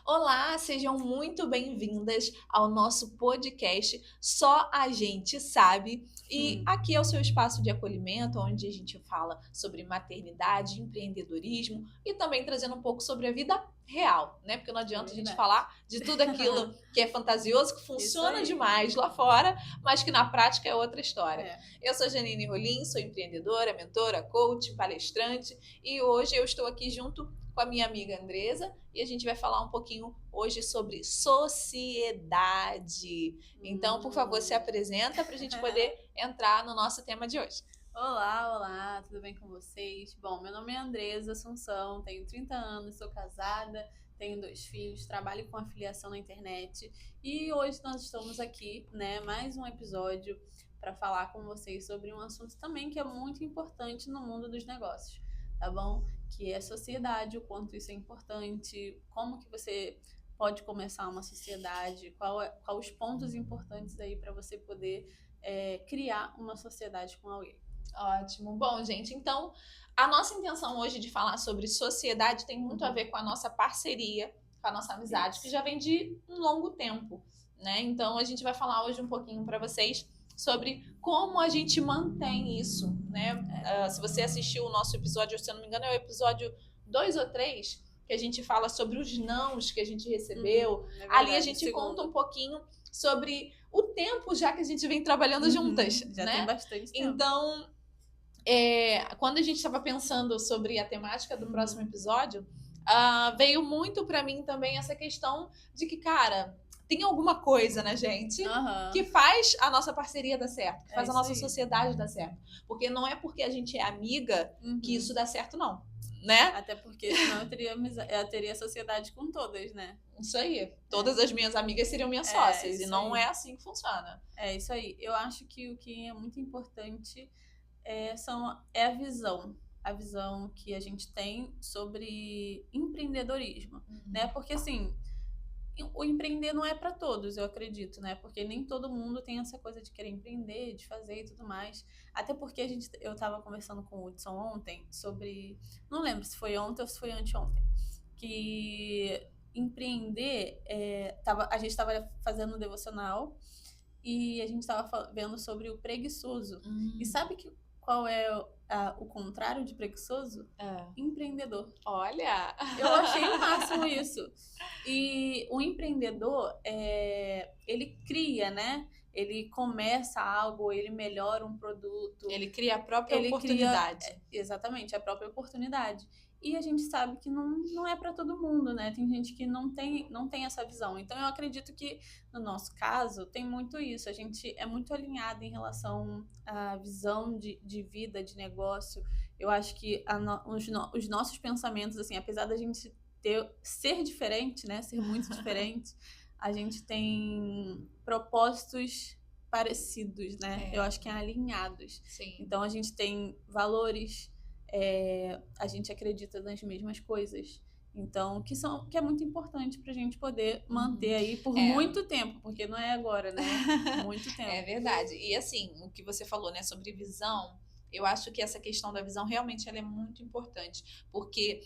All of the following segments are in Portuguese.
Olá, sejam muito bem-vindas ao nosso podcast Só a Gente Sabe. E aqui é o seu espaço de acolhimento, onde a gente fala sobre maternidade, empreendedorismo e também trazendo um pouco sobre a vida real, né? Porque não É adianta a gente verdade. falar de tudo aquilo que é fantasioso, que Isso funciona aí. demais lá fora, mas que na prática é outra história. É. Eu sou Janine Rolim, sou empreendedora, mentora, coach, palestrante e hoje eu estou aqui junto com a minha amiga Andresa e a gente vai falar um pouquinho hoje sobre sociedade. Então, por favor, se apresenta para a gente poder entrar no nosso tema de hoje. Olá, tudo bem com vocês? Bom, meu nome é Andresa Assunção, tenho 30 anos, sou casada, tenho 2 filhos, trabalho com afiliação na internet e hoje nós estamos aqui, né, mais um episódio para falar com vocês sobre um assunto também que é muito importante no mundo dos negócios, tá bom? Que é a sociedade, o quanto isso é importante, como que você pode começar uma sociedade, qual os pontos importantes aí para você poder criar uma sociedade com alguém. Ótimo. Bom, gente, então a nossa intenção hoje de falar sobre sociedade tem muito a ver com a nossa parceria, com a nossa amizade, que já vem de um longo tempo, né? Então a gente vai falar hoje um pouquinho para vocês sobre como a gente mantém isso, né? Se você assistiu o nosso episódio, se eu não me engano, é o episódio 2 ou 3, que a gente fala sobre os nãos que a gente recebeu. É verdade, Ali a gente conta um pouquinho sobre o tempo já que a gente vem trabalhando juntas, já né? tem bastante tempo. Então, quando a gente estava pensando sobre a temática do próximo episódio, veio muito para mim também essa questão de que, cara, tem alguma coisa na gente que faz a nossa parceria dar certo, que faz a nossa sociedade dar certo. Porque não é porque a gente é amiga que isso dá certo, não. Né? Até porque senão eu teria sociedade com todas, né? Isso aí. Todas as minhas amigas seriam minhas sócias. E não é assim que funciona. É isso aí. Eu acho que o que é muito importante é a visão que a gente tem sobre empreendedorismo, né? Porque assim, o empreender não é para todos, eu acredito, né? Porque nem todo mundo tem essa coisa de querer empreender, de fazer e tudo mais. Até porque eu tava conversando com o Hudson ontem sobre, não lembro se foi ontem ou se foi anteontem, que empreender, a gente estava fazendo um devocional e a gente estava vendo sobre o preguiçoso. E sabe qual é o contrário de preguiçoso? Empreendedor. Olha! Eu achei o máximo isso. E o empreendedor, ele cria, né? Ele começa algo, ele melhora um produto. Ele cria a própria oportunidade. Exatamente, a própria oportunidade. E a gente sabe que não é para todo mundo, né? Tem gente que não tem essa visão. Então, eu acredito que, no nosso caso, tem muito isso. A gente é muito alinhado em relação à visão de vida, de negócio. Eu acho que os nossos pensamentos, assim, apesar da gente ser diferente, né? Ser muito diferente, a gente tem propósitos parecidos, né? Eu acho que alinhados. Sim. Então a gente tem valores, a gente acredita nas mesmas coisas. Então, que é muito importante pra gente poder manter aí por muito tempo, porque não é agora, né? Muito tempo. É verdade. E assim, o que você falou, né, sobre visão, eu acho que essa questão da visão realmente ela é muito importante, porque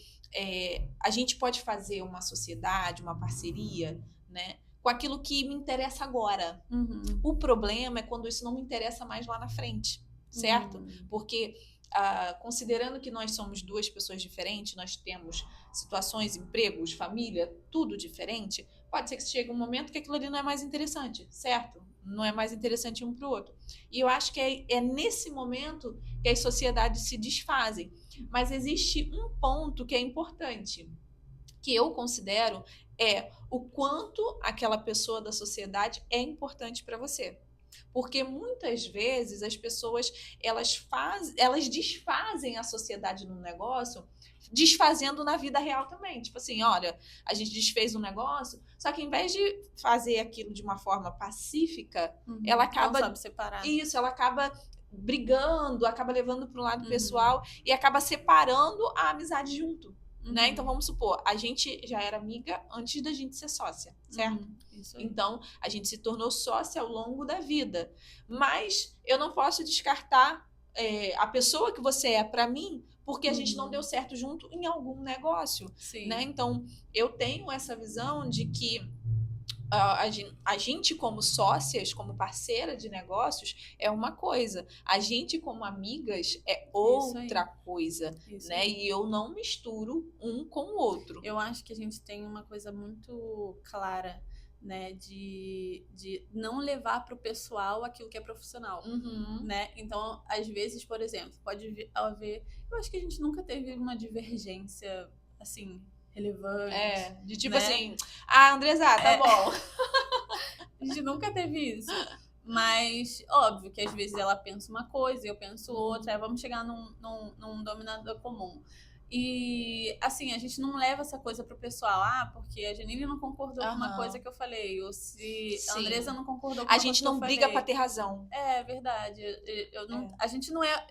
a gente pode fazer uma sociedade, uma parceria, né, com aquilo que me interessa agora. O problema é quando isso não me interessa mais lá na frente, certo? Porque considerando que nós somos duas pessoas diferentes, nós temos situações, empregos, família, tudo diferente, pode ser que chegue um momento que aquilo ali não é mais interessante, certo? Não é mais interessante um para o outro. E eu acho que é nesse momento que as sociedades se desfazem. Mas existe um ponto que é importante, que eu considero o quanto aquela pessoa da sociedade é importante para você. Porque muitas vezes as pessoas elas desfazem a sociedade num negócio, desfazendo na vida real também. Tipo assim, olha, a gente desfez um negócio, só que em vez de fazer aquilo de uma forma pacífica, ela acaba... Não sabe separar. Isso, ela acaba brigando, acaba levando para o lado pessoal e acaba separando a amizade junto. Né? Então vamos supor, a gente já era amiga antes da gente ser sócia, certo? Isso aí. Então a gente se tornou sócia ao longo da vida, mas eu não posso descartar a pessoa que você é para mim porque a gente não deu certo junto em algum negócio, Sim. né? Então, eu tenho essa visão de que a gente como sócias, como parceira de negócios, é uma coisa. A gente como amigas é outra coisa, né? E eu não misturo um com o outro. Eu acho que a gente tem uma coisa muito clara, né? De não levar para o pessoal aquilo que é profissional, né? Então, às vezes, por exemplo, pode haver... Eu acho que a gente nunca teve uma divergência, assim, relevante. De tipo, né? assim, Andresa, tá bom. A gente nunca teve isso. Mas, óbvio que às vezes ela pensa uma coisa e eu penso outra, aí vamos chegar num denominador comum. E, assim, a gente não leva essa coisa pro pessoal, porque a Janine não concordou com uma coisa que eu falei, ou se a Andresa não concordou com uma coisa que eu falei. A gente não briga pra ter razão. É verdade. A gente não é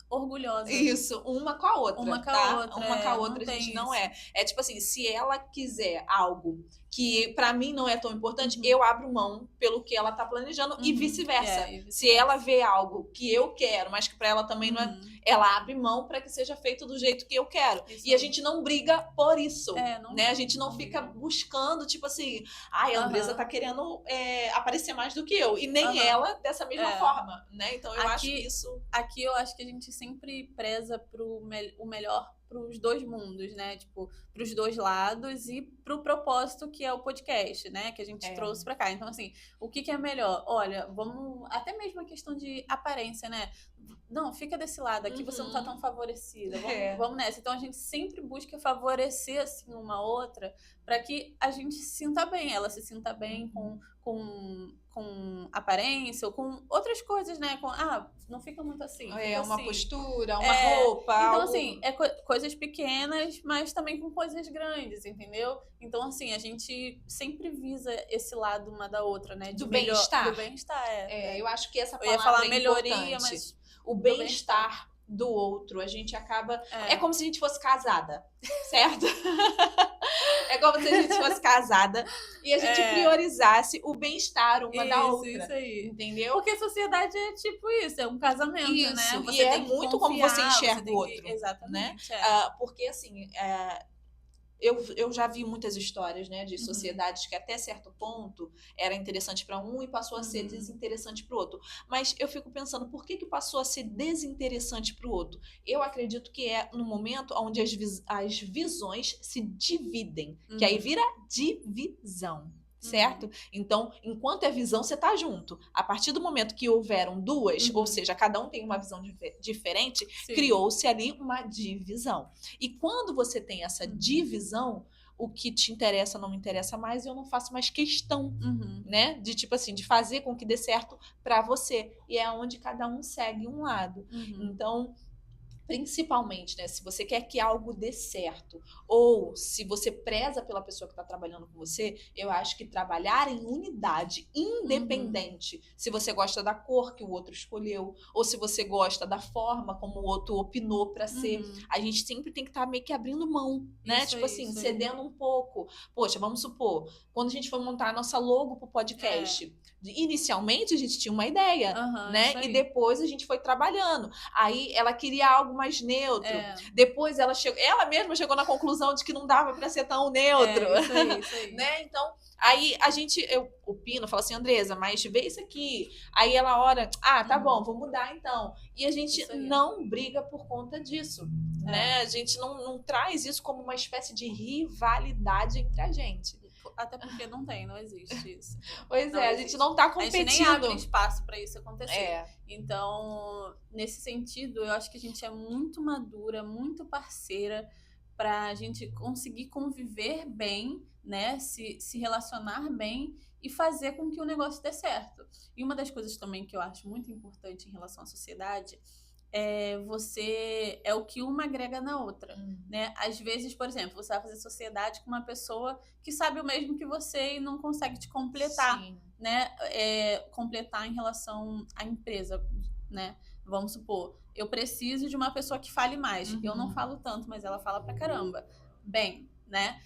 orgulhosa. Isso, uma com a outra. Uma com a outra, a gente não é. É tipo assim, se ela quiser algo que pra mim não é tão importante, eu abro mão pelo que ela tá planejando e vice-versa. Se ela vê algo que eu quero, mas que pra ela também não é, ela abre mão pra que seja feito do jeito que eu quero. E a gente não briga por isso, né? A gente não fica buscando, tipo assim, a Andresa tá querendo aparecer mais do que eu. E nem ela dessa mesma forma, né? Então eu acho que isso... Aqui eu acho que a gente sempre preza o melhor pros dois mundos, né? Tipo, pros dois lados e pro propósito que é o podcast, né? Que a gente trouxe pra cá. Então, assim, o que é melhor? Olha, vamos... Até mesmo a questão de aparência, né? Não, fica desse lado, aqui você não tá tão favorecida. Vamos nessa. Então, a gente sempre busca favorecer, assim, uma outra para que a gente se sinta bem. Ela se sinta bem com aparência ou com outras coisas, né? Não fica muito assim. Fica uma assim. Postura, uma roupa. Então, algo... assim, coisas pequenas, mas também com coisas grandes, entendeu? Então, assim, a gente sempre visa esse lado uma da outra, né? Do bem-estar. Do bem-estar, Eu acho que essa eu palavra ia falar é melhoria, importante. mas o bem-estar do outro, a gente acaba... É como se a gente fosse casada, certo? É como se a gente fosse casada e a gente priorizasse o bem-estar uma da outra. Isso aí. Entendeu? Porque a sociedade é tipo isso, é um casamento, né? Você e tem muito como você enxerga o outro. Exatamente. Né? Porque, assim... Eu já vi muitas histórias, né, de sociedades que até certo ponto era interessante para um e passou a ser desinteressante para o outro. Mas eu fico pensando, por que passou a ser desinteressante para o outro? Eu acredito que é no momento onde as visões se dividem, que aí vira divisão. Certo? Então, enquanto é visão, você tá junto. A partir do momento que houveram duas, ou seja, cada um tem uma visão diferente, criou-se ali uma divisão. E quando você tem essa divisão, o que te interessa não me interessa mais e eu não faço mais questão, né? De tipo assim, de fazer com que dê certo para você. E é onde cada um segue um lado. Então... principalmente, né, se você quer que algo dê certo, ou se você preza pela pessoa que está trabalhando com você, eu acho que trabalhar em unidade, independente, se você gosta da cor que o outro escolheu, ou se você gosta da forma como o outro opinou para ser, a gente sempre tem que estar meio que abrindo mão, né? Tipo assim, cedendo um pouco. Poxa, vamos supor, quando a gente foi montar a nossa logo pro podcast, inicialmente a gente tinha uma ideia, né? E depois a gente foi trabalhando. Aí ela queria algo mais neutro. Depois ela mesma chegou na conclusão de que não dava para ser tão neutro. Isso aí. Né? Então, aí eu opino, falo assim, Andresa, mas vê isso aqui. Aí ela ora, tá bom, vou mudar então. E a gente não briga por conta disso. Né? A gente não traz isso como uma espécie de rivalidade entre a gente. Até porque não existe isso. Pois a gente não tá competindo. A gente nem abre espaço para isso acontecer. Então, nesse sentido, eu acho que a gente é muito madura, muito parceira para a gente conseguir conviver bem, né? Se relacionar bem e fazer com que o negócio dê certo. E uma das coisas também que eu acho muito importante em relação à sociedade é o que uma agrega na outra, né? Às vezes, por exemplo, você vai fazer sociedade com uma pessoa que sabe o mesmo que você e não consegue te completar, né? Completar em relação à empresa, né? Vamos supor, eu preciso de uma pessoa que fale mais. Eu não falo tanto, mas ela fala pra caramba. Bem, né?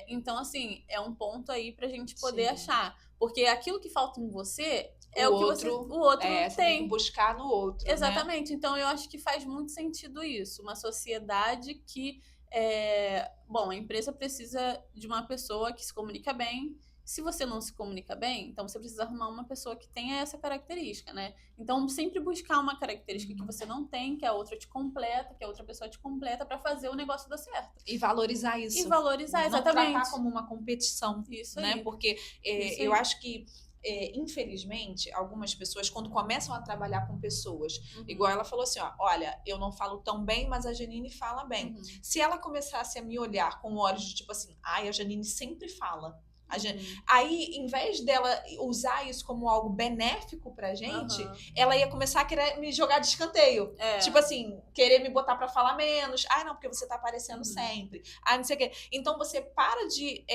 Então, assim, é um ponto aí pra gente poder achar. Porque aquilo que falta em você... é o que o outro você tem que buscar no outro, exatamente, né? Então eu acho que faz muito sentido isso, uma sociedade que bom, a empresa precisa de uma pessoa que se comunica bem. Se você não se comunica bem, então você precisa arrumar uma pessoa que tenha essa característica, né? Então, sempre buscar uma característica que você não tem, que a outra te completa, que a outra pessoa te completa para fazer o negócio dar certo. E valorizar isso. E valorizar, exatamente. Não tratar como uma competição. Isso né? aí. Porque eu acho que infelizmente, algumas pessoas, quando começam a trabalhar com pessoas, igual ela falou assim, ó, olha, eu não falo tão bem, mas a Janine fala bem. Se ela começasse a me olhar com olhos de tipo assim, ai, a Janine sempre fala. Aí, em vez dela usar isso como algo benéfico pra gente, ela ia começar a querer me jogar de escanteio. Tipo assim, querer me botar pra falar menos. Ai, não, porque você tá aparecendo sempre. Ai, não sei o quê. Então, você para de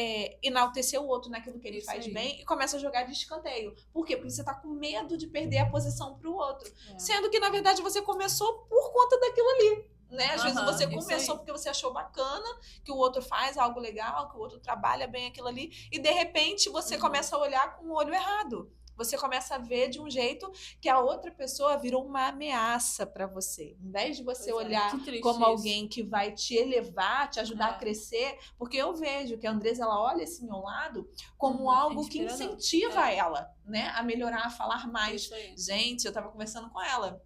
enaltecer o outro naquilo que ele faz bem e começa a jogar de escanteio. Por quê? Porque você tá com medo de perder a posição pro outro. Sendo que, na verdade, você começou por conta daquilo ali. Né? Às vezes você começou porque você achou bacana que o outro faz algo legal, que o outro trabalha bem aquilo ali, e de repente você começa a olhar com o olho errado. Você começa a ver de um jeito que a outra pessoa virou uma ameaça para você. Em vez de você olhar como alguém que vai te elevar, te ajudar a crescer, porque eu vejo que a Andresa, ela olha esse meu lado como algo que incentiva ela, né, a melhorar, a falar mais. Gente, eu tava conversando com ela.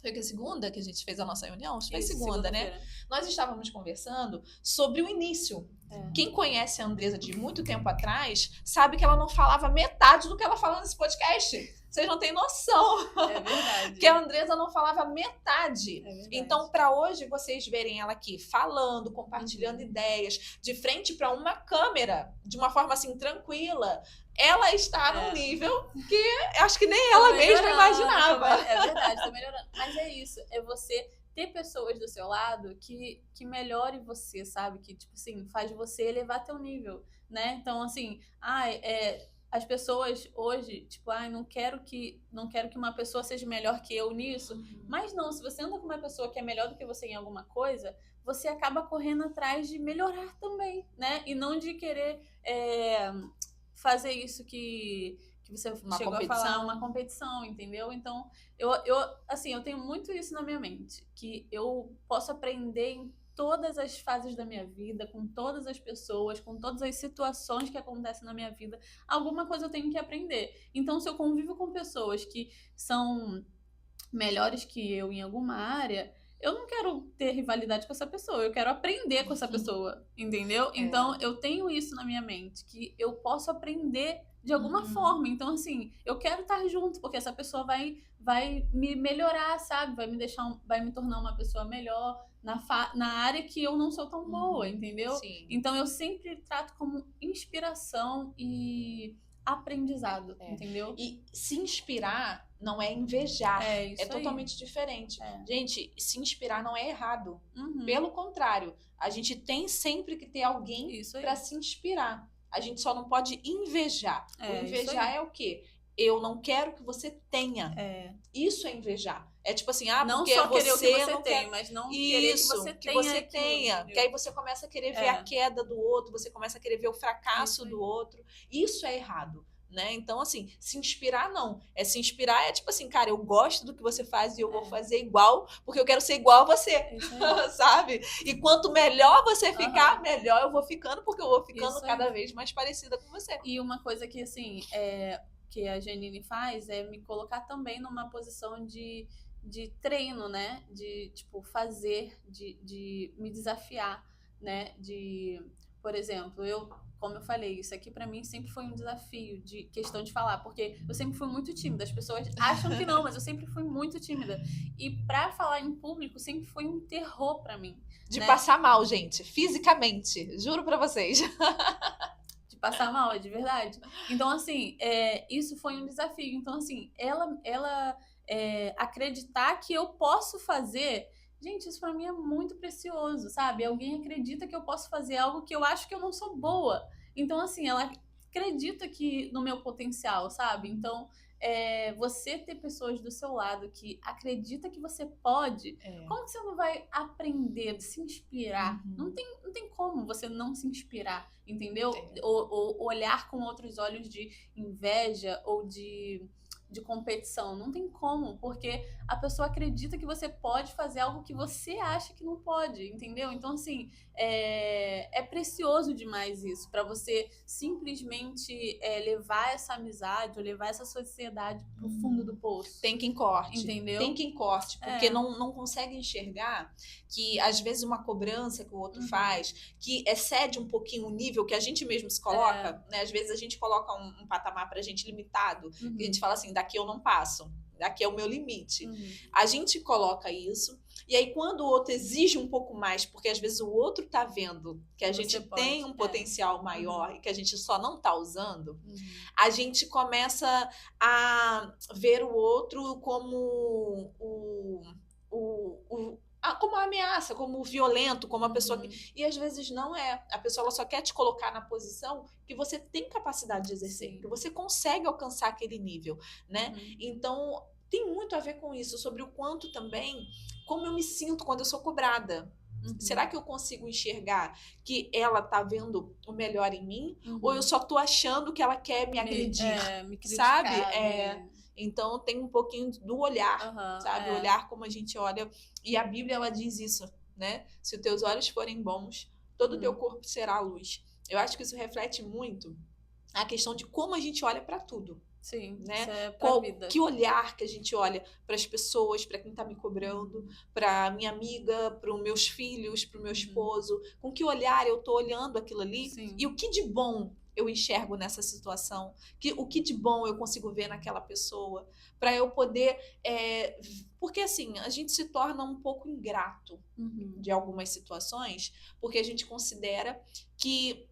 Foi que a segunda que a gente fez a nossa reunião? Foi segunda, né? Nós estávamos conversando sobre o início. Quem conhece a Andresa de muito tempo atrás sabe que ela não falava metade do que ela fala nesse podcast. Vocês não têm noção. É verdade. Que a Andresa não falava metade. Então, para hoje, vocês verem ela aqui falando, compartilhando ideias, de frente para uma câmera, de uma forma assim, tranquila, ela está num nível que acho que nem ela mesma imaginava. É verdade, tá melhorando. Mas é isso, é você ter pessoas do seu lado que melhore você, sabe? Que, tipo assim, faz você elevar teu nível, né? Então, assim, as pessoas hoje, tipo, não quero que uma pessoa seja melhor que eu nisso. Mas não, se você anda com uma pessoa que é melhor do que você em alguma coisa, você acaba correndo atrás de melhorar também, né? E não de querer fazer isso que você chegou a falar, uma competição, entendeu? Então, eu tenho muito isso na minha mente, que eu posso aprender em todas as fases da minha vida, com todas as pessoas, com todas as situações que acontecem na minha vida, alguma coisa eu tenho que aprender. Então, se eu convivo com pessoas que são melhores que eu em alguma área, eu não quero ter rivalidade com essa pessoa, eu quero aprender com essa pessoa, entendeu? Então, eu tenho isso na minha mente, que eu posso aprender de alguma forma. Então, assim, eu quero estar junto, porque essa pessoa vai me melhorar, sabe? Vai me tornar uma pessoa melhor na área que eu não sou tão boa, entendeu? Sim. Então, eu sempre trato como inspiração e aprendizado, entendeu? E se inspirar não é invejar, é totalmente diferente. Gente, se inspirar não é errado. Pelo contrário, a gente tem sempre que ter alguém para se inspirar. A gente só não pode invejar. O invejar é o quê? Eu não quero que você tenha. Isso é invejar. É tipo assim, não porque só querer você o que você tem, mas não querer que você tenha. Que aí você começa a querer ver a queda do outro, você começa a querer ver o fracasso do outro. Isso é errado. Né? Então, assim, se inspirar não. Se inspirar tipo assim, cara, eu gosto do que você faz e eu vou fazer igual, porque eu quero ser igual a você, sabe? E quanto melhor você ficar, melhor eu vou ficando, porque eu vou ficando cada vez mais parecida com você. E uma coisa que, assim, que a Janine faz é me colocar também numa posição de treino, né? De, tipo, fazer, de me desafiar, né? Por exemplo, como eu falei, isso aqui pra mim sempre foi um desafio de questão de falar, porque eu sempre fui muito tímida. As pessoas acham que não, mas eu sempre fui muito tímida. E pra falar em público sempre foi um terror pra mim. De passar mal, gente, fisicamente, juro pra vocês. De passar mal, é de verdade. Então, assim, isso foi um desafio. Então, assim, ela acreditar que eu posso fazer... Gente, isso pra mim é muito precioso, sabe? Alguém acredita que eu posso fazer algo que eu acho que eu não sou boa. Então, assim, ela acredita no meu potencial, sabe? Então, você ter pessoas do seu lado que acreditam que você pode, como que você não vai aprender, se inspirar? Não tem como você não se inspirar, entendeu? Ou olhar com outros olhos de inveja ou de de competição. Não tem como, porque a pessoa acredita que você pode fazer algo que você acha que não pode, entendeu? Então, assim, é precioso demais isso, para você simplesmente levar essa amizade ou levar essa sociedade pro fundo do poço. Tem quem corte. Entendeu? Tem quem corte, porque não consegue enxergar que, às vezes, uma cobrança que o outro faz, que excede um pouquinho o nível que a gente mesmo se coloca, né? Às vezes a gente coloca um patamar pra gente limitado, que a gente fala assim, daqui eu não passo, daqui é o meu limite. A gente coloca isso, e aí quando o outro exige um pouco mais, porque às vezes o outro tá vendo que a gente tem um potencial maior e que a gente só não tá usando, a gente começa a ver o outro como como uma ameaça, como violento, como uma pessoa que... E às vezes não é. A pessoa ela só quer te colocar na posição que você tem capacidade de exercer, que você consegue alcançar aquele nível, né? Então, tem muito a ver com isso, sobre o quanto também, como eu me sinto quando eu sou cobrada. Será que eu consigo enxergar que ela tá vendo o melhor em mim? Ou eu só tô achando que ela quer me agredir? Me criticar, sabe? Então tem um pouquinho do olhar, sabe? O olhar como a gente olha. E a Bíblia, ela diz isso, né? Se os teus olhos forem bons, todo o teu corpo será luz. Eu acho que isso reflete muito a questão de como a gente olha para tudo. Sim, né? Isso é pra vida. Que olhar que a gente olha para as pessoas, para quem tá me cobrando, para minha amiga, para os meus filhos, para o meu esposo. Com que olhar eu tô olhando aquilo ali? Sim. E o que de bom eu enxergo nessa situação? O que de bom eu consigo ver naquela pessoa? Para eu poder... Porque assim, a gente se torna um pouco ingrato de algumas situações, porque a gente considera que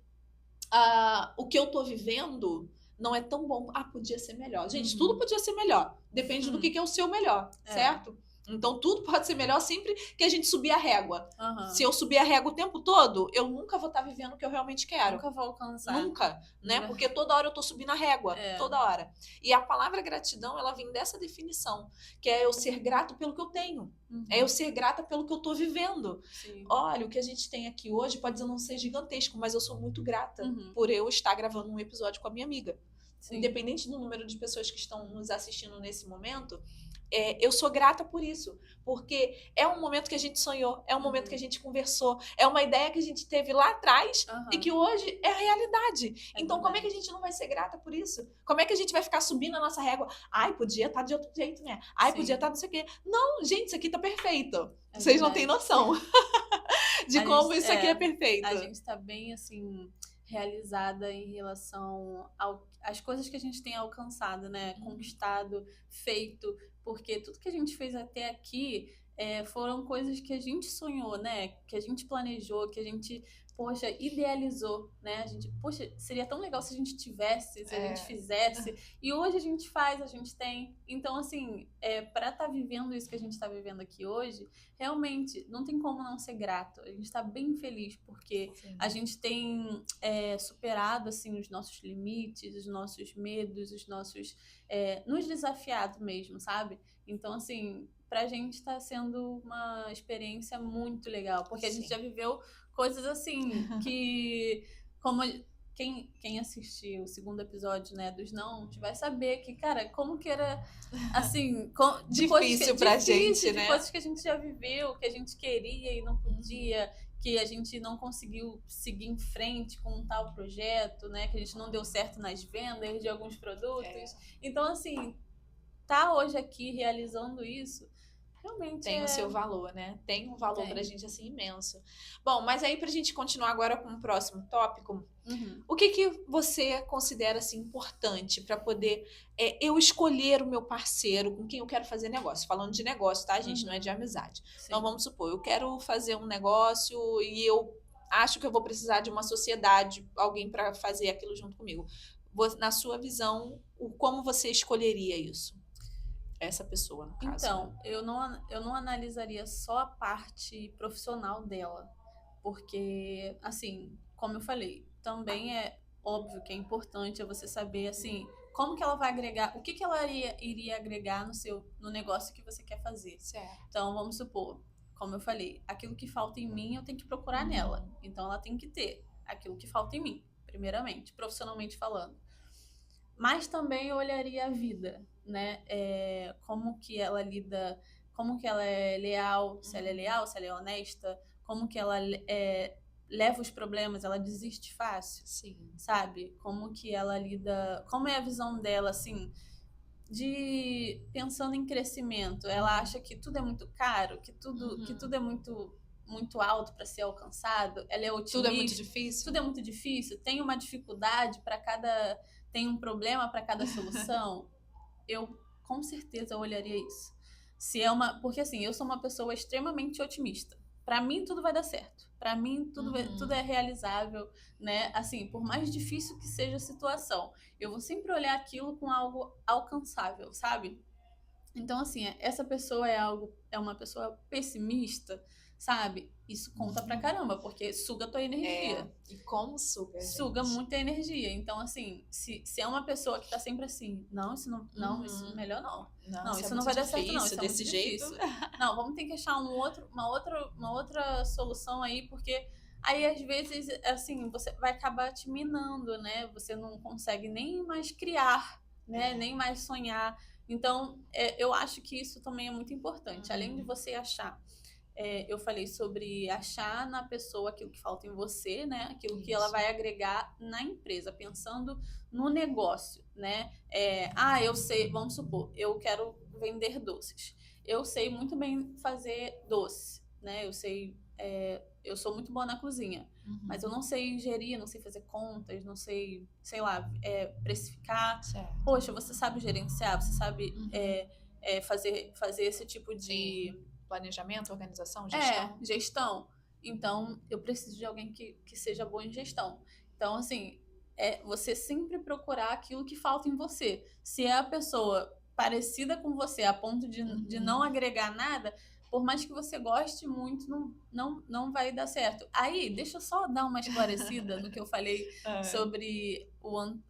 o que eu tô vivendo não é tão bom. Podia ser melhor. Gente, tudo podia ser melhor. Depende do que é o seu melhor, certo? Então, tudo pode ser melhor sempre que a gente subir a régua. Se eu subir a régua o tempo todo, eu nunca vou estar vivendo o que eu realmente quero. Nunca vou alcançar. Nunca, né? Porque toda hora eu tô subindo a régua. Toda hora. E a palavra gratidão, ela vem dessa definição, que é eu ser grato pelo que eu tenho. É eu ser grata pelo que eu tô vivendo. Sim. Olha, o que a gente tem aqui hoje pode não ser gigantesco, mas eu sou muito grata por eu estar gravando um episódio com a minha amiga. Sim. Independente do número de pessoas que estão nos assistindo nesse momento, eu sou grata por isso, porque é um momento que a gente sonhou, é um momento que a gente conversou, é uma ideia que a gente teve lá atrás e que hoje é a realidade. Então, como é que a gente não vai ser grata por isso? Como é que a gente vai ficar subindo a nossa régua? Podia estar de outro jeito, né? Podia estar não sei o quê. Não, gente, isso aqui tá perfeito. Vocês não têm noção de como isso aqui é perfeito. A gente tá bem, assim, realizada em relação às coisas que a gente tem alcançado, né? Conquistado, feito. Porque tudo que a gente fez até aqui foram coisas que a gente sonhou, né? Que a gente planejou, que a gente, idealizou, né? A gente, seria tão legal se a gente tivesse, se a gente fizesse. E hoje a gente faz, a gente tem. Então, assim, pra estar vivendo isso que a gente tá vivendo aqui hoje, realmente, não tem como não ser grato. A gente tá bem feliz, porque a gente tem superado, assim, os nossos limites, os nossos medos, os nossos... nos desafiado mesmo, sabe? Então, assim, pra gente tá sendo uma experiência muito legal, porque a gente já viveu coisas assim, que como quem assistiu o segundo episódio, né, dos não, vai saber que, cara, como que era, assim, difícil pra gente, né? De coisas que a gente já viveu, que a gente queria e não podia, que a gente não conseguiu seguir em frente com um tal projeto, né, que a gente não deu certo nas vendas de alguns produtos. Então, assim, tá hoje aqui realizando isso, realmente tem o seu valor, né? Tem um valor pra gente, assim, imenso. Bom, mas aí pra gente continuar agora com o próximo tópico, o que você considera, assim, importante pra poder eu escolher o meu parceiro com quem eu quero fazer negócio? Falando de negócio, tá, gente? Não é de amizade. Sim. Então, vamos supor, eu quero fazer um negócio e eu acho que eu vou precisar de uma sociedade, alguém pra fazer aquilo junto comigo. Na sua visão, como você escolheria isso? Essa pessoa, no caso. Então, eu não analisaria só a parte profissional dela, porque, assim, como eu falei, também é óbvio que é importante você saber, assim, como que ela vai agregar, o que ela iria agregar no negócio que você quer fazer. Certo. Então, vamos supor, como eu falei, aquilo que falta em mim eu tenho que procurar nela. Então, ela tem que ter aquilo que falta em mim, primeiramente, profissionalmente falando. mas também eu olharia a vida, né? Como que ela lida, como que ela é leal, se ela é leal, se ela é honesta, como que ela leva os problemas, ela desiste fácil, Sim. sabe? Como que ela lida, como é a visão dela, assim, de pensando em crescimento. Ela acha que tudo é muito caro, que tudo é muito alto para ser alcançado. Ela é otimista. Tudo é muito difícil. Tudo é muito difícil. Tem uma dificuldade para tem um problema para cada solução. Eu com certeza olharia isso. Porque assim, eu sou uma pessoa extremamente otimista. Para mim tudo vai dar certo. Para mim tudo é realizável, né? Assim, por mais difícil que seja a situação, eu vou sempre olhar aquilo com algo alcançável, sabe? Então, assim, essa pessoa é uma pessoa pessimista, sabe? Isso conta pra caramba, porque suga tua energia. E como suga, gente? Suga muita energia. Então, assim, se é uma pessoa que tá sempre assim, não, isso não, isso melhor não. Não, isso não vai dar certo, não. Isso é desse muito jeito. Difícil. Não, vamos ter que achar uma outra solução aí, porque aí, às vezes, assim, você vai acabar te minando, né? Você não consegue nem mais criar, né? Nem mais sonhar. Então, eu acho que isso também é muito importante. Além de você achar, eu falei sobre achar na pessoa aquilo que falta em você, né? Aquilo que ela vai agregar na empresa, pensando no negócio, né? Eu sei, vamos supor, eu quero vender doces. Eu sei muito bem fazer doce, né? Eu sou muito boa na cozinha, mas eu não sei gerir, não sei fazer contas, não sei, sei lá, precificar. Certo. Poxa, você sabe gerenciar, você sabe fazer esse tipo de... Sim. Planejamento, organização, gestão? Gestão. Então, eu preciso de alguém que seja bom em gestão. Então, assim, você sempre procurar aquilo que falta em você. Se é a pessoa parecida com você, a ponto de não agregar nada, por mais que você goste muito, não vai dar certo. Aí, deixa eu só dar uma esclarecida no que eu falei sobre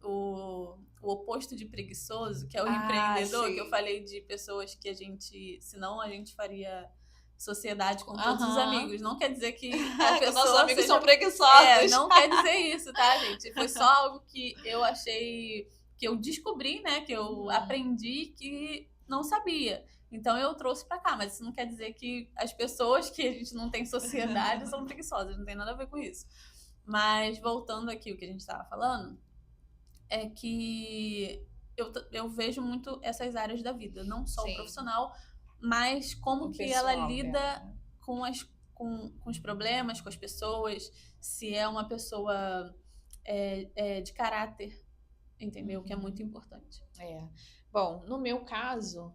o oposto de preguiçoso, que é o empreendedor, sim. que eu falei de pessoas que senão a gente faria sociedade com todos os amigos. Não quer dizer que a pessoa nossos amigos são preguiçosos. Não quer dizer isso, tá, gente? Foi só algo que eu achei, que eu descobri, né, que eu aprendi que não sabia. Então eu trouxe pra cá, mas isso não quer dizer que as pessoas que a gente não tem sociedade são preguiçosas, não tem nada a ver com isso. Mas voltando aqui o que a gente estava falando, é que eu vejo muito essas áreas da vida, não só o profissional, mas como que ela lida com os problemas, com as pessoas, se é uma pessoa de caráter, entendeu? Que é muito importante. Bom, no meu caso,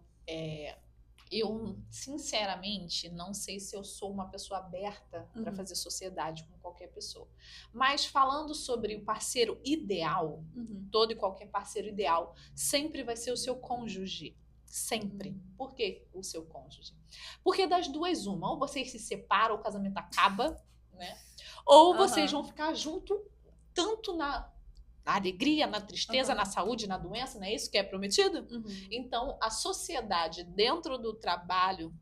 eu sinceramente não sei se eu sou uma pessoa aberta para fazer sociedade com qualquer pessoa. Mas falando sobre o parceiro ideal, todo e qualquer parceiro ideal sempre vai ser o seu cônjuge. Sempre. Por que o seu cônjuge? Porque das duas, uma, ou vocês se separam, o casamento acaba, né? Ou vocês vão ficar junto tanto na alegria, na tristeza, na saúde, na doença, não é isso que é prometido? Então, a sociedade dentro do trabalho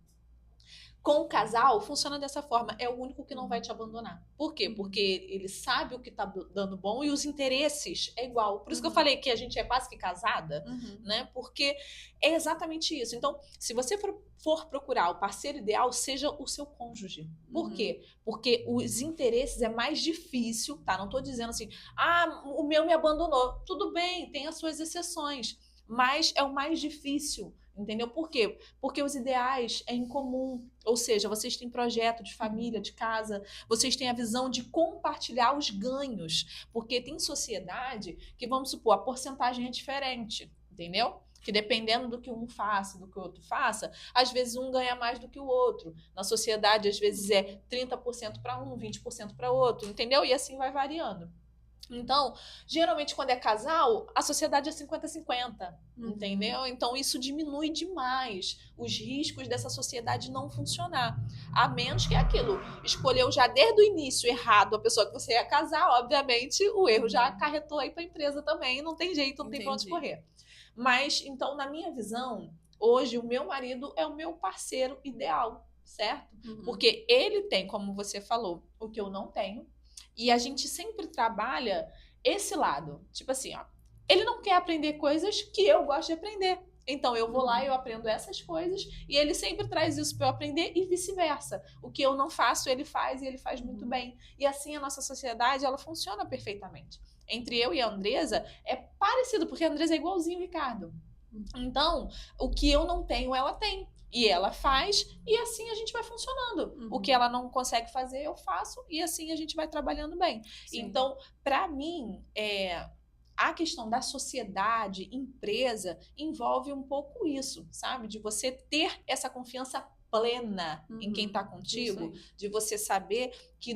com o casal funciona dessa forma. É o único que não vai te abandonar. Por quê? Porque ele sabe o que tá dando bom e os interesses é igual. Por isso que eu falei que a gente é quase que casada, né? Porque é exatamente isso. Então, se você for procurar o parceiro ideal, seja o seu cônjuge. Por quê? Porque os interesses é mais difícil, tá? Não tô dizendo assim, o meu me abandonou. Tudo bem, tem as suas exceções. Mas é o mais difícil. Entendeu? Por quê? Porque os ideais é em comum, ou seja, vocês têm projeto de família, de casa, vocês têm a visão de compartilhar os ganhos, porque tem sociedade que, vamos supor, a porcentagem é diferente, entendeu? Que dependendo do que um faça, do que o outro faça, às vezes um ganha mais do que o outro. Na sociedade, às vezes é 30% para um, 20% para outro, entendeu? E assim vai variando. Então, geralmente quando é casal, a sociedade é 50-50, entendeu? Então isso diminui demais os riscos dessa sociedade não funcionar. A menos que aquilo, escolheu já desde o início errado a pessoa que você ia casar, obviamente o erro já acarretou aí para a empresa também, não tem jeito, não tem pra onde correr. Mas, então, na minha visão, hoje o meu marido é o meu parceiro ideal, certo? Porque ele tem, como você falou, o que eu não tenho. E a gente sempre trabalha esse lado. Tipo assim, ó, ele não quer aprender coisas que eu gosto de aprender. Então eu vou lá e eu aprendo essas coisas e ele sempre traz isso para eu aprender e vice-versa. O que eu não faço, ele faz e ele faz muito bem. E assim a nossa sociedade, ela funciona perfeitamente. Entre eu e a Andresa é parecido, porque a Andresa é igualzinho o Ricardo. Então, o que eu não tenho, ela tem. E ela faz, e assim a gente vai funcionando. O que ela não consegue fazer, eu faço, e assim a gente vai trabalhando bem. Sim. Então, para mim, a questão da sociedade, empresa, envolve um pouco isso, sabe? De você ter essa confiança plena em quem está contigo, de você saber que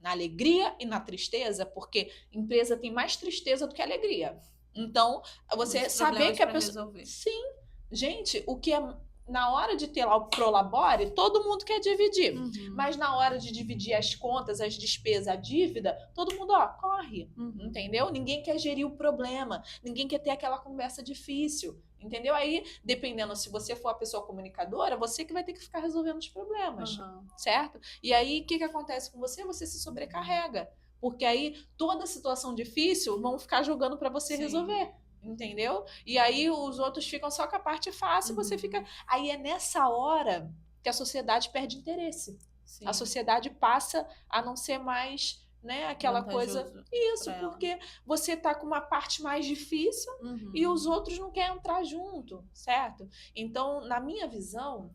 na alegria e na tristeza, porque empresa tem mais tristeza do que alegria. Então, você saber que a pessoa... resolver. Sim, gente, o que é... Na hora de ter lá o Prolabore, todo mundo quer dividir. Mas na hora de dividir as contas, as despesas, a dívida, todo mundo, corre. Entendeu? Ninguém quer gerir o problema. Ninguém quer ter aquela conversa difícil. Entendeu? Aí, dependendo se você for a pessoa comunicadora, você que vai ter que ficar resolvendo os problemas. Certo? E aí, o que acontece com você? Você se sobrecarrega. Porque aí, toda situação difícil vão ficar jogando para você resolver. Entendeu? E aí os outros ficam só com a parte fácil, você fica... Aí é nessa hora que a sociedade perde interesse. A sociedade passa a não ser mais, né, aquela coisa... Isso, porque você tá com uma parte mais difícil e os outros não querem entrar junto, certo? Então, na minha visão,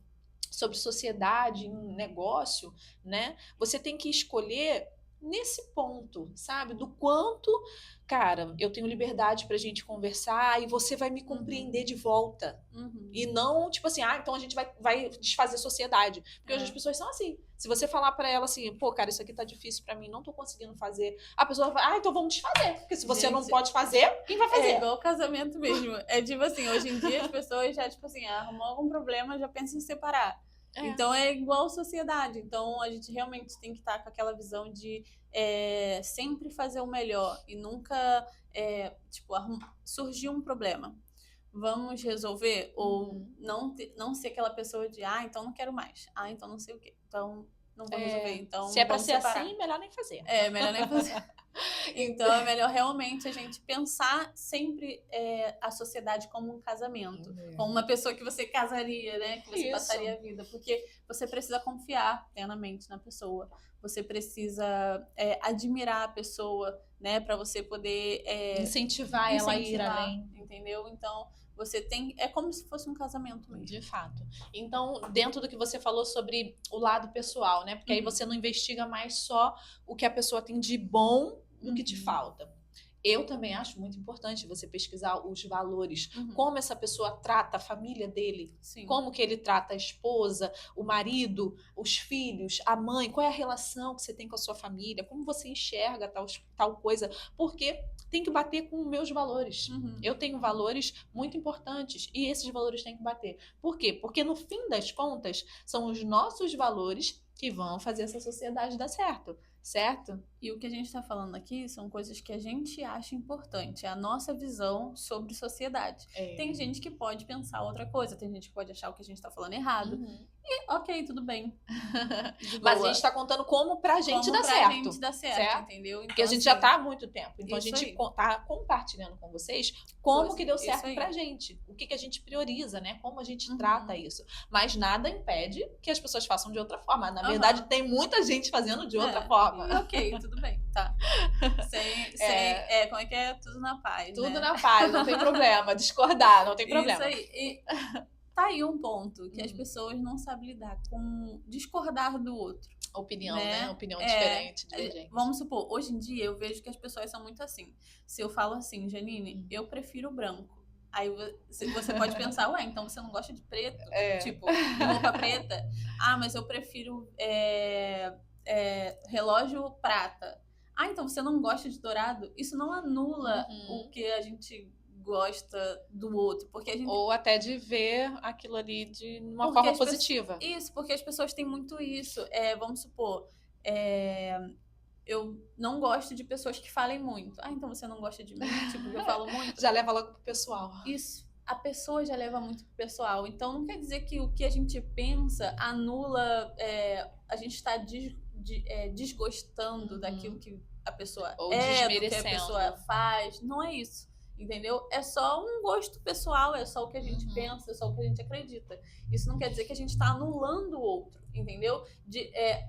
sobre sociedade, negócio, né, você tem que escolher nesse ponto, sabe? Do quanto, cara, eu tenho liberdade pra gente conversar e você vai me compreender de volta. E não, tipo assim, então a gente vai desfazer a sociedade. Porque hoje as pessoas são assim. Se você falar pra ela assim, pô, cara, isso aqui tá difícil pra mim, não tô conseguindo fazer. A pessoa vai, então vamos desfazer. Porque se você não pode fazer, quem vai fazer? É igual casamento mesmo. É tipo assim, hoje em dia as pessoas já, tipo assim, arrumou algum problema, já pensam em separar. Então é igual sociedade. Então a gente realmente tem que estar com aquela visão de sempre fazer o melhor e nunca surgir um problema. Vamos resolver? Ou não ser aquela pessoa de então não quero mais. Então não sei o quê. Então não vou resolver. Então, se é pra ser separar. assim, melhor nem fazer. Melhor nem fazer. Então é melhor realmente a gente pensar sempre a sociedade como um casamento, como uma pessoa que você casaria, né? Que você passaria a vida, porque você precisa confiar plenamente na pessoa, você precisa admirar a pessoa, né? Para você poder incentivar ela a ir além, entendeu? Então você tem, é como se fosse um casamento mesmo. De fato. Então, dentro do que você falou sobre o lado pessoal, né? Porque aí você não investiga mais só o que a pessoa tem de bom do que te falta. Eu também acho muito importante você pesquisar os valores, como essa pessoa trata a família dele, como que ele trata a esposa, o marido, os filhos, a mãe, qual é a relação que você tem com a sua família, como você enxerga tal coisa, porque tem que bater com os meus valores. Eu tenho valores muito importantes e esses valores têm que bater. Por quê? Porque no fim das contas, são os nossos valores que vão fazer essa sociedade dar certo. Certo? E o que a gente está falando aqui são coisas que a gente acha importante, é a nossa visão sobre sociedade. Tem gente que pode pensar outra coisa, tem gente que pode achar o que a gente está falando errado. E ok, tudo bem. Mas a gente está contando como pra gente dar certo. Pra gente dar certo, entendeu? Então, porque a gente já tá há muito tempo. Então a gente tá compartilhando com vocês como que deu certo pra gente. O que a gente prioriza, né? Como a gente trata isso. Mas nada impede que as pessoas façam de outra forma. Na verdade, tem muita gente fazendo de outra forma. Ok, tudo bem, tá. Como é que é? Tudo na paz, Tudo né? na paz, não tem problema. Discordar, não tem problema. Isso aí. E tá aí um ponto que as pessoas não sabem lidar com discordar do outro. Opinião, né? Opinião diferente, divergente. Vamos supor, hoje em dia eu vejo que as pessoas são muito assim. Se eu falo assim, Janine, eu prefiro branco. Aí você pode pensar, então você não gosta de preto? Tipo, de roupa preta? Mas eu prefiro relógio prata. Então você não gosta de dourado? Isso não anula o que a gente gosta do outro, porque a gente... Ou até de ver aquilo ali de uma forma positiva. Isso, porque as pessoas têm muito isso. Vamos supor, eu não gosto de pessoas que falem muito. Então você não gosta de mim? Tipo, eu falo muito. Já leva logo pro pessoal. Isso. A pessoa já leva muito pro pessoal. Então não quer dizer que o que a gente pensa anula... a gente está desgostando daquilo que a pessoa ou do que a pessoa faz. Não é isso. entendeu? É só um gosto pessoal, é só o que a gente pensa, é só o que a gente acredita. Isso não quer dizer que a gente está anulando o outro, entendeu?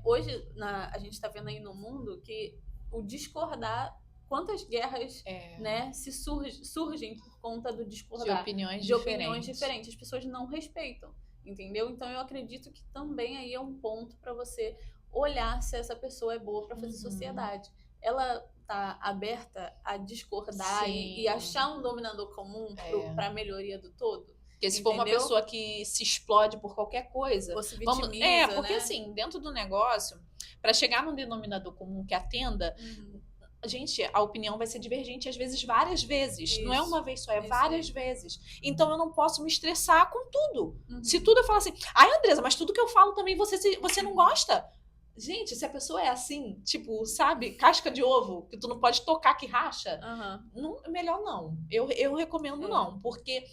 Hoje a gente está vendo aí no mundo que o discordar, quantas guerras né, surgem por conta do discordar. De opiniões diferentes. As pessoas não respeitam, entendeu? Então eu acredito que também aí é um ponto para você olhar se essa pessoa é boa para fazer sociedade. Ela tá aberta a discordar e achar um dominador comum para a melhoria do todo. Porque se for uma pessoa que se explode por qualquer coisa... Ou se vitimiza, porque assim, dentro do negócio, para chegar num denominador comum que atenda... Gente, a opinião vai ser divergente às vezes, várias vezes. Isso. Não é uma vez só, é várias vezes. Então eu não posso me estressar com tudo. Se tudo eu falar assim, ai, Andresa, mas tudo que eu falo também você não gosta. Gente, se a pessoa é assim, tipo, sabe, casca de ovo, que tu não pode tocar que racha, não, melhor não. Eu recomendo não, porque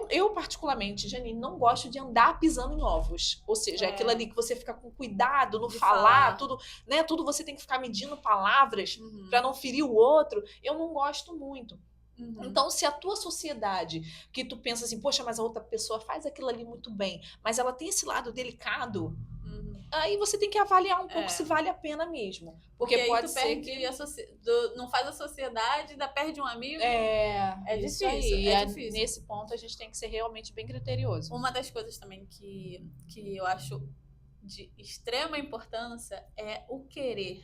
eu particularmente, Janine, não gosto de andar pisando em ovos. Ou seja, aquilo ali que você fica com cuidado no falar, tudo, né? Tudo você tem que ficar medindo palavras para não ferir o outro. Eu não gosto muito. Então, se a tua sociedade, que tu pensa assim, poxa, mas a outra pessoa faz aquilo ali muito bem, mas ela tem esse lado delicado, aí você tem que avaliar um pouco se vale a pena mesmo. Porque pode aí tu ser que não faz a sociedade, ainda perde um amigo. É difícil. Difícil. Nesse ponto a gente tem que ser realmente bem criterioso. Uma das coisas também que eu acho de extrema importância é o querer,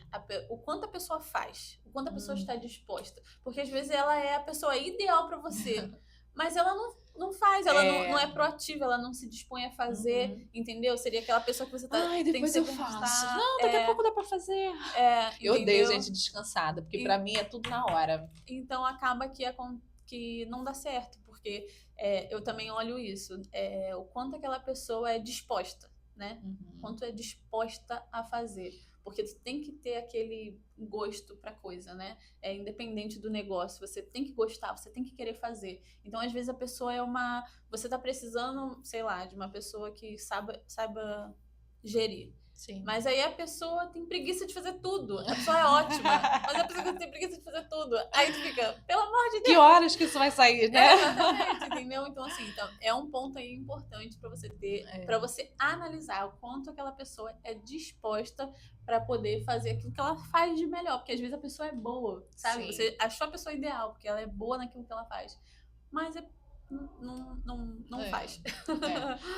o quanto a pessoa faz, o quanto a pessoa está disposta. Porque às vezes ela é a pessoa ideal para você, mas ela não faz, ela não é proativa, ela não se dispõe a fazer, entendeu? Seria aquela pessoa que você tá... Ai, depois tem eu faço. Não, daqui a pouco dá pra fazer. Eu odeio gente descansada, porque pra mim é tudo na hora. Então acaba que não dá certo, porque eu também olho isso, o quanto aquela pessoa é disposta, né? Quanto é disposta a fazer. Porque tu tem que ter aquele gosto pra coisa, né? Independente do negócio, você tem que gostar, você tem que querer fazer. Então, às vezes, a pessoa você tá precisando, sei lá, de uma pessoa que saiba gerir. Sim. Mas aí a pessoa tem preguiça de fazer tudo. A pessoa é ótima, mas a pessoa tem preguiça de fazer tudo. Aí tu fica, pelo amor de Deus. Que horas que isso vai sair, né? Exatamente, entendeu? Então, assim, é um ponto aí importante pra você ter, pra você analisar o quanto aquela pessoa é disposta pra poder fazer aquilo que ela faz de melhor. Porque às vezes a pessoa é boa, sabe? Sim. Você achou a pessoa ideal, porque ela é boa naquilo que ela faz. Mas não faz.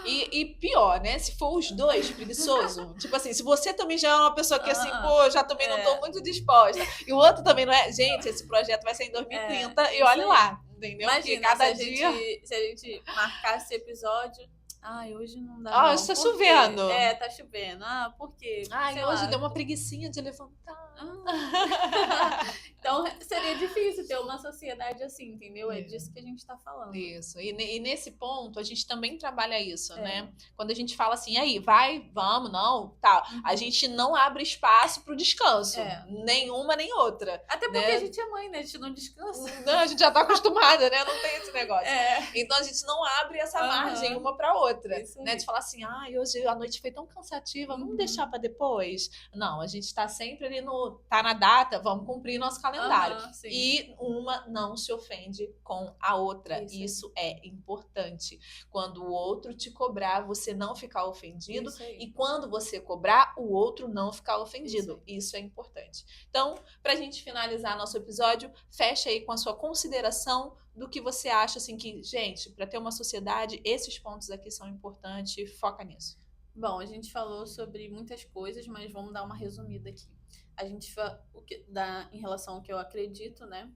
E pior, né? Se for os dois preguiçoso, tipo assim, se você também já é uma pessoa que assim, pô, já também não tô muito disposta, e o outro também não é, gente, esse projeto vai sair em 2030 e olha lá, entendeu? Imagina, cada dia... se a gente marcasse esse episódio, hoje não dá. Ah, hoje tá chovendo. Tá chovendo. Por quê? Hoje deu uma preguicinha de levantar. Então, seria difícil ter uma sociedade assim, entendeu? É disso que a gente tá falando. Isso. E nesse ponto, a gente também trabalha isso, né? Quando a gente fala assim, aí, vai, vamos, não, tal. A gente não abre espaço pro descanso. Nenhuma, nem outra. Até porque a gente é mãe, né? A gente não descansa. Não, a gente já tá acostumada, né? Não tem esse negócio. Então, a gente não abre essa margem uma pra outra. Né? De falar assim, hoje a noite foi tão cansativa, vamos deixar pra depois? Não, a gente tá sempre ali tá na data, vamos cumprir nosso calendário. E uma não se ofende com a outra. Isso é importante. Quando o outro te cobrar, você não ficar ofendido. E quando você cobrar, o outro não ficar ofendido. Isso é importante. Então, pra gente finalizar nosso episódio, fecha aí com a sua consideração do que você acha, assim, que, gente, para ter uma sociedade, esses pontos aqui são importantes, foca nisso. Bom, a gente falou sobre muitas coisas, mas vamos dar uma resumida aqui. A gente em relação ao que eu acredito, né?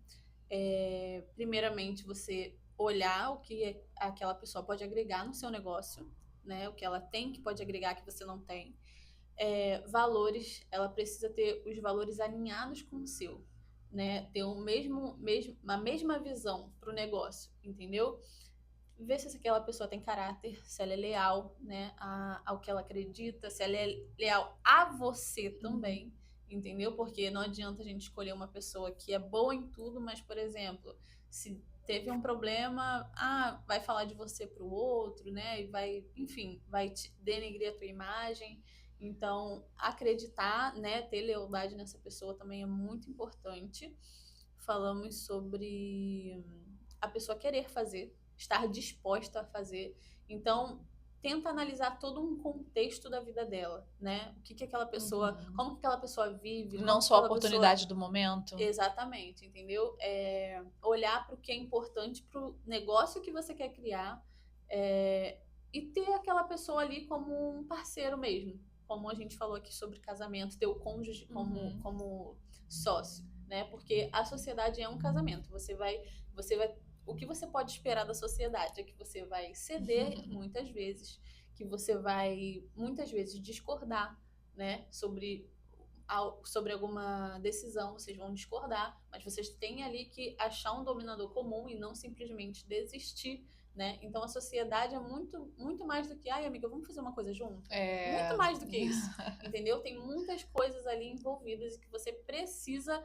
Primeiramente, você olhar o que aquela pessoa pode agregar no seu negócio, né? O que ela tem que pode agregar que você não tem. Valores, ela precisa ter os valores alinhados com o seu, né? Ter a mesma visão para o negócio, entendeu? Ver se aquela pessoa tem caráter, se ela é leal, né, ao que ela acredita, se ela é leal a você também, entendeu? Porque não adianta a gente escolher uma pessoa que é boa em tudo, mas, por exemplo, se teve um problema, vai falar de você pro outro, né, e vai te denegrir a tua imagem. Então, acreditar, né, ter lealdade nessa pessoa também é muito importante. falamos sobre a pessoa querer fazer, estar disposta a fazer. Então, tenta analisar todo um contexto da vida dela, né? O que aquela pessoa, como que aquela pessoa vive, Não como só a aquela oportunidade do momento. Exatamente, entendeu? Olhar para o que é importante para o negócio que você quer criar, e ter aquela pessoa ali como um parceiro mesmo. Como a gente falou aqui sobre casamento, ter o cônjuge como sócio, né? Porque a sociedade é um casamento. O que você pode esperar da sociedade é que você vai ceder muitas vezes, que você vai muitas vezes discordar, né? Sobre alguma decisão, vocês vão discordar, mas vocês têm ali que achar um dominador comum e não simplesmente desistir, né? Então a sociedade é muito, muito mais do que, ai, amiga, vamos fazer uma coisa junto? Muito mais do que isso, entendeu? Tem muitas coisas ali envolvidas e que você precisa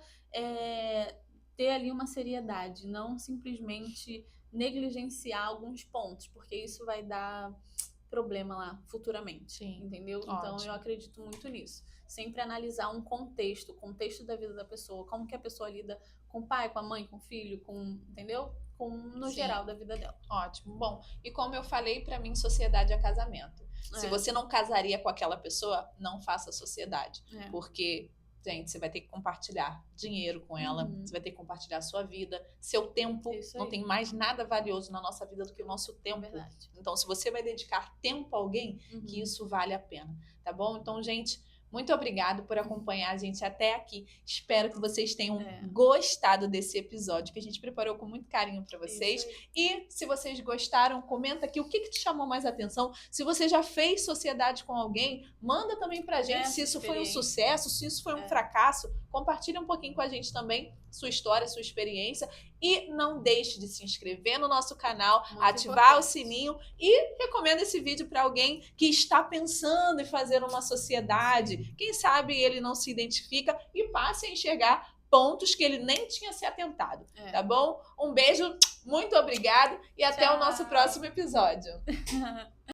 ter ali uma seriedade, não simplesmente negligenciar alguns pontos, porque isso vai dar problema lá futuramente. Sim, entendeu? Ótimo. Então eu acredito muito nisso. Sempre analisar um contexto, o contexto da vida da pessoa, como que a pessoa lida com o pai, com a mãe, com o filho, entendeu? No geral da vida dela. Ótimo. Bom, e como eu falei, para mim, sociedade é casamento. Se você não casaria com aquela pessoa, não faça sociedade. Porque, gente, você vai ter que compartilhar dinheiro com ela, você vai ter que compartilhar a sua vida, seu tempo. Não tem mais nada valioso na nossa vida do que o nosso tempo. Então, se você vai dedicar tempo a alguém, que isso vale a pena, tá bom? Então, gente, muito obrigado por acompanhar a gente até aqui. Espero que vocês tenham gostado desse episódio que a gente preparou com muito carinho para vocês. E se vocês gostaram, comenta aqui o que te chamou mais atenção. Se você já fez sociedade com alguém, manda também pra gente se isso foi um sucesso, se isso foi um fracasso. Compartilha um pouquinho com a gente também sua história, sua experiência. E não deixe de se inscrever no nosso canal, ativar o sininho e recomenda esse vídeo para alguém que está pensando em fazer uma sociedade. Quem sabe ele não se identifica e passe a enxergar pontos que ele nem tinha se atentado, tá bom? Um beijo, muito obrigado e até o nosso próximo episódio.